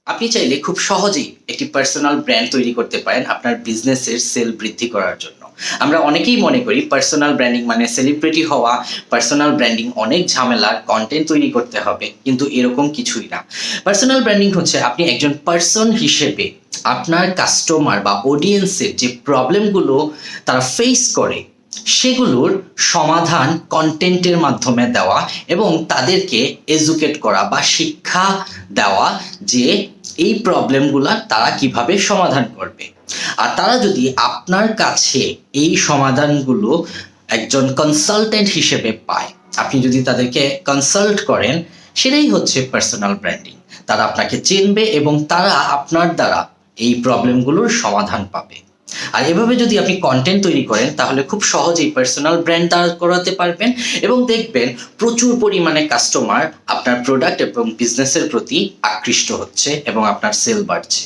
আপনি চাইলে খুব সহজেই একটি পার্সোনাল ব্র্যান্ড তৈরি করতে পারেন আপনার বিজনেসের সেল বৃদ্ধি করার জন্য। আমরা অনেকেই মনে করি পার্সোনাল ব্র্যান্ডিং মানে সেলিব্রিটি হওয়া, পার্সোনাল ব্র্যান্ডিং অনেক ঝামেলার, কন্টেন্ট তৈরি করতে হবে, কিন্তু এরকম কিছুই না। পার্সোনাল ব্র্যান্ডিং হচ্ছে আপনি একজন পার্সন হিসেবে আপনার কাস্টমার বা অডিয়েন্সের যে প্রবলেমগুলো তারা ফেস করে সেগুলোর সমাধান কন্টেন্টের মাধ্যমে দেওয়া এবং তাদেরকে এডুকেট করা বা শিক্ষা দেওয়া যে এই প্রবলেমগুলা তারা কিভাবে সমাধান করবে। আর তারা যদি আপনার কাছে এই সমাধানগুলো একজন কনসালটেন্ট হিসেবে পায়, আপনি যদি তাদেরকে কনসাল্ট করেন, সেটাই হচ্ছে পার্সোনাল ব্র্যান্ডিং। তারা আপনাকে চিনবে এবং তারা আপনার দ্বারা এই প্রবলেমগুলোর সমাধান পাবে। আর এভাবে যদি আপনি কন্টেন্ট তৈরি করেন তাহলে খুব সহজেই পার্সোনাল ব্র্যান্ড দাঁড় করাতে পারবেন এবং দেখবেন প্রচুর পরিমাণে কাস্টমার আপনার প্রোডাক্ট এবং বিজনেসের প্রতি আকৃষ্ট হচ্ছে এবং আপনার সেল বাড়ছে।